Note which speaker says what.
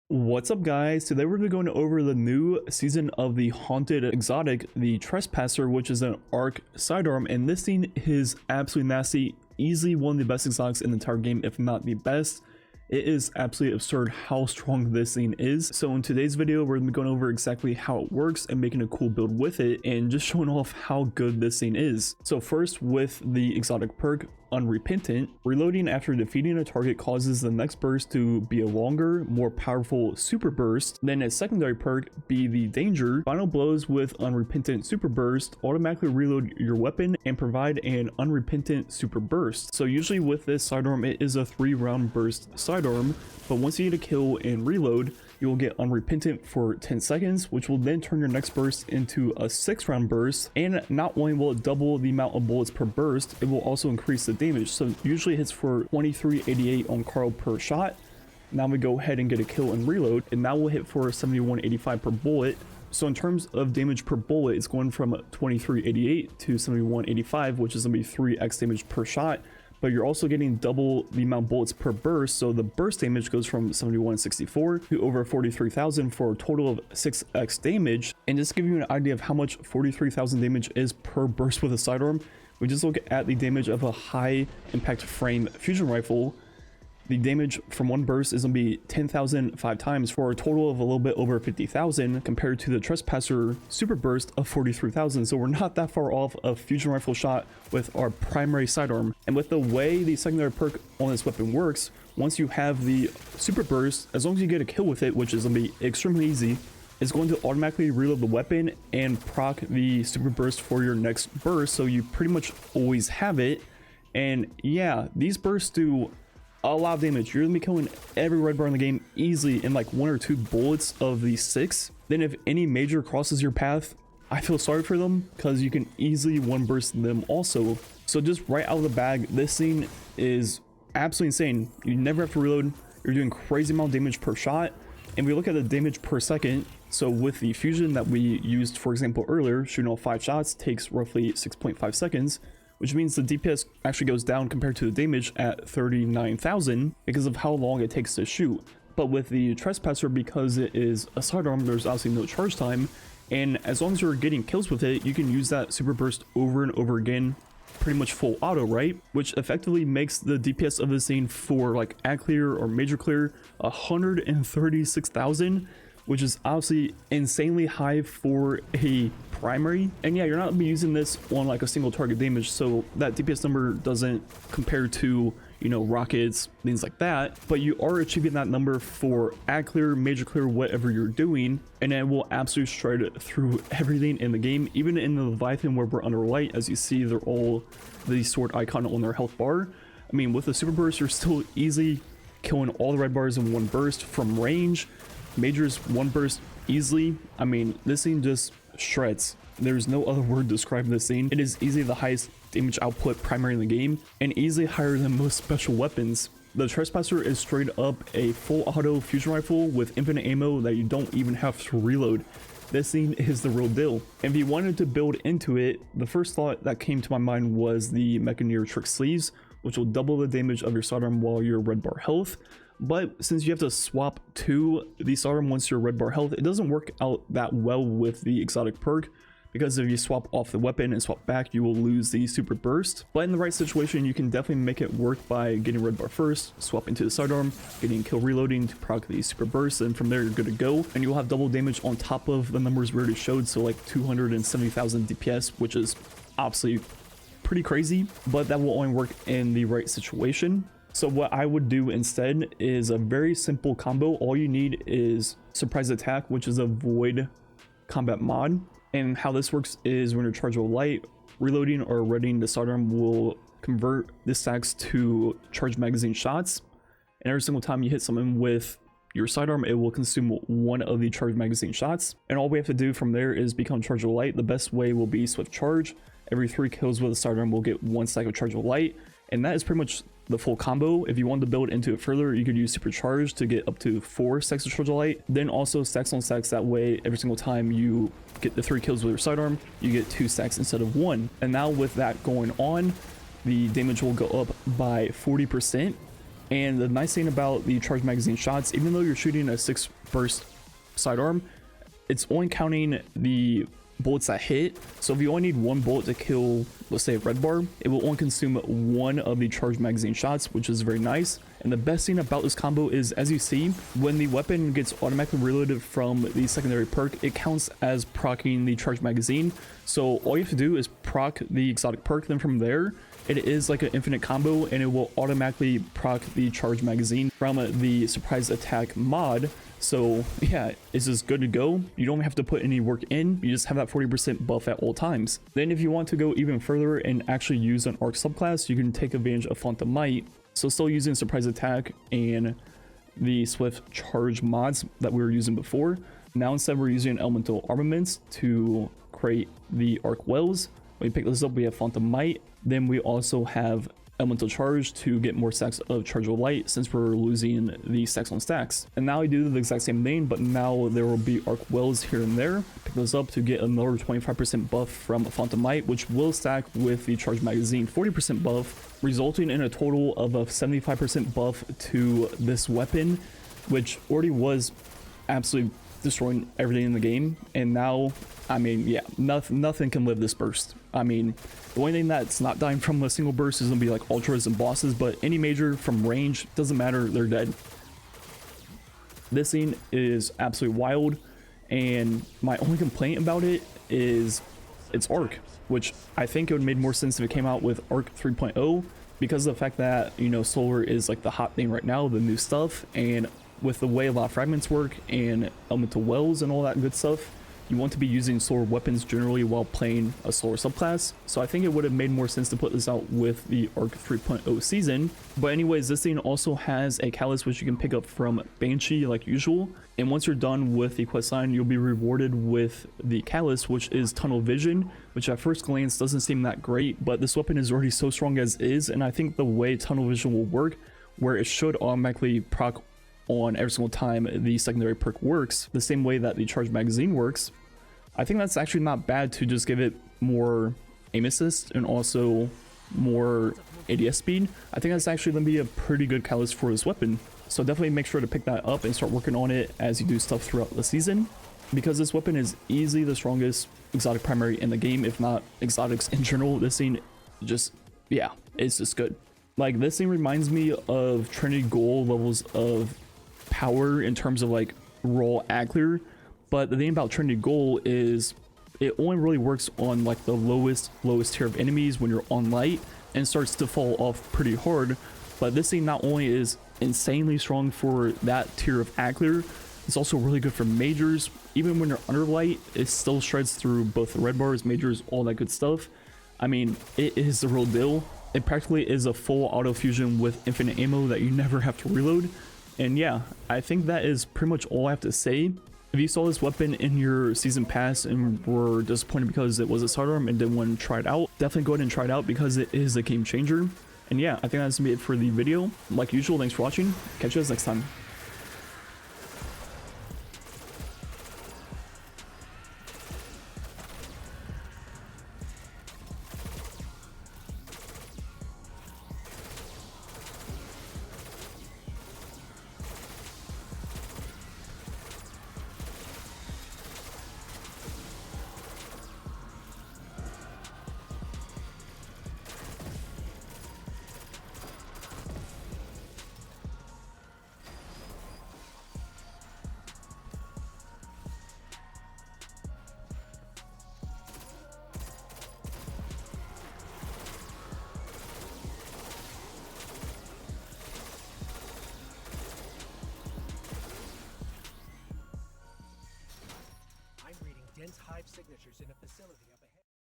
Speaker 1: What's up, guys? Today we're going to go over the new season of the haunted exotic, the Trespasser, which is an arc sidearm, and this thing is absolutely nasty. Easily one of the best exotics in the entire game, if not the best. It is absolutely absurd how strong this thing is. So in today's video, we're going to be going over exactly how it works and making a cool build with it, and just showing off how good this thing is. So first, with the exotic perk Unrepentant, reloading after defeating a target causes the next burst to be a longer, more powerful super burst. Then its secondary perk be the Danger. Final blows with Unrepentant super burst automatically reload your weapon and provide an unrepentant super burst. So usually with this sidearm, it is a 3-round burst sidearm, but once you get a kill and reload, you will get Unrepentant for 10 seconds, which will then turn your next burst into a 6-round burst. And not only will it double the amount of bullets per burst, it will also increase the damage. So usually hits for 2388 on Carl per shot. Now we go ahead and get a kill and reload, and that will hit for 7185 per bullet. So in terms of damage per bullet, it's going from 2388 to 7185, which is going to be 3x damage per shot. But you're also getting double the amount of bullets per burst, so the burst damage goes from 7164 to over 43,000 for a total of 6x damage. And just to give you an idea of how much 43,000 damage is per burst with a sidearm, we just look at the damage of a high impact frame fusion rifle. The damage from one burst is going to be 10,000 5 times for a total of a little bit over 50,000 compared to the Trespasser super burst of 43,000. So we're not that far off a fusion rifle shot with our primary sidearm. And with the way the secondary perk on this weapon works, once you have the super burst, as long as you get a kill with it, which is going to be extremely easy, it's going to automatically reload the weapon and proc the super burst for your next burst. So you pretty much always have it. And yeah, these bursts do a lot of damage. You're gonna be killing every red bar in the game easily in like 1 or 2 bullets of the 6. Then if any major crosses your path, I feel sorry for them because you can easily one burst them also. So just right out of the bag, this thing is absolutely insane. You never have to reload. You're doing crazy amount of damage per shot. And we look at the damage per second. So with the fusion that we used, for example, earlier, shooting all 5 shots takes roughly 6.5 seconds. Which means the DPS actually goes down compared to the damage at 39,000 because of how long it takes to shoot. But with the Trespasser, because it is a sidearm, there's obviously no charge time, and as long as you're getting kills with it, you can use that super burst over and over again, pretty much full auto, right? Which effectively makes the DPS of this thing for like ad clear or major clear 136,000, which is obviously insanely high for a primary. And yeah, you're not gonna be using this on like a single target damage, so that DPS number doesn't compare to, you know, rockets, things like that, but you are achieving that number for ad clear, major clear, whatever you're doing, and it will absolutely stride through everything in the game. Even in the Leviathan where we're under light, as you see, they're all the sword icon on their health bar. I mean, with the super burst, you're still easily killing all the red bars in one burst from range. Majors one burst easily. I mean, this thing just shreds. There's no other word to describe this thing. It is easily the highest damage output primary in the game and easily higher than most special weapons. The Trespasser is straight up a full auto fusion rifle with infinite ammo that you don't even have to reload. This thing is the real deal. And if you wanted to build into it, the first thought that came to my mind was the Mechaneer tricksleeves, which will double the damage of your sidearm while you're red bar health. But since you have to swap to the sidearm once you're red bar health, it doesn't work out that well with the exotic perk, because if you swap off the weapon and swap back, you will lose the super burst. But in the right situation, you can definitely make it work by getting red bar first, swap into the sidearm, getting kill reloading to proc the super burst, and from there you're good to go. And you'll have double damage on top of the numbers we already showed, so like 270,000 DPS, which is obviously pretty crazy, but that will only work in the right situation. So what I would do instead is a very simple combo. All you need is surprise attack, which is a void combat mod. And how this works is when you're chargeable light, reloading or readying the sidearm will convert the stacks to charge magazine shots. And every single time you hit someone with your sidearm, it will consume one of the charge magazine shots. And all we have to do from there is become chargeable light. The best way will be swift charge. Every 3 kills with a sidearm will get 1 stack of chargeable light. And that is pretty much the full combo. If you wanted to build into it further, you could use supercharge to get up to 4 stacks of chargeable light, then also stacks on stacks. That way every single time you get the 3 kills with your sidearm, you get 2 stacks instead of 1. And now with that going on, the damage will go up by 40%, And the nice thing about the charge magazine shots, even though you're shooting a 6 burst sidearm, it's only counting the bullets that hit. So if you only need 1 bullet to kill, let's say, a red bar, it will only consume 1 of the charge magazine shots, which is very nice. And the best thing about this combo is, as you see, when the weapon gets automatically reloaded from the secondary perk, it counts as proccing the charge magazine. So all you have to do is proc the exotic perk, then from there it is like an infinite combo, and it will automatically proc the charge magazine from the surprise attack mod. So yeah, it's just good to go. You don't have to put any work in, you just have that 40% buff at all times. Then if you want to go even further and actually use an arc subclass, you can take advantage of Font of Might. So still using surprise attack and the swift charge mods that we were using before. Now instead we're using elemental armaments to create the arc wells. When we pick this up, we have Font of Might. Then we also have elemental charge to get more stacks of chargeable light, since we're losing the stacks on stacks. And now we do the exact same thing, but now there will be arc wells here and there. Pick those up to get another 25% buff from Font of Might, which will stack with the charge magazine 40% buff, resulting in a total of a 75% buff to this weapon, which already was absolutely destroying everything in the game. And now, I mean, yeah, nothing can live this burst. I mean, the only thing that's not dying from a single burst is gonna be like ultras and bosses, but any major from range, doesn't matter, they're dead. This thing is absolutely wild, and my only complaint about it is its arc, which I think it would have made more sense if it came out with arc 3.0, because of the fact that, you know, solar is like the hot thing right now, the new stuff, and with the way a lot of fragments work and elemental wells and all that good stuff, you want to be using solar weapons generally while playing a solar subclass. So I think it would have made more sense to put this out with the Arc 3.0 season. But anyways, this thing also has a catalyst which you can pick up from Banshee like usual. And once you're done with the questline, you'll be rewarded with the catalyst, which is tunnel vision, which at first glance doesn't seem that great, but this weapon is already so strong as is. And I think the way tunnel vision will work, where it should automatically proc on every single time the secondary perk works, the same way that the charge magazine works, I think that's actually not bad to just give it more aim assist and also more ADS speed. I think that's actually going to be a pretty good catalyst for this weapon. So definitely make sure to pick that up and start working on it as you do stuff throughout the season, because this weapon is easily the strongest exotic primary in the game, if not exotics in general. This thing just, yeah, it's just good. Like, this thing reminds me of Trinity Gold levels of power in terms of like raw Agler, but the thing about Trinity Gold is it only really works on like the lowest tier of enemies when you're on light, and starts to fall off pretty hard. But this thing not only is insanely strong for that tier of Agler, it's also really good for majors. Even when you're under light, it still shreds through both the red bars, majors, all that good stuff. I mean, it is the real deal. It practically is a full auto fusion with infinite ammo that you never have to reload. And yeah, I think that is pretty much all I have to say. If you saw this weapon in your season pass and were disappointed because it was a sidearm and didn't want to try it out, definitely go ahead and try it out, because it is a game changer. And yeah, I think that's gonna be it for the video. Like usual, thanks for watching. Catch you guys next time.
Speaker 2: I'm reading dense hive signatures in a facility up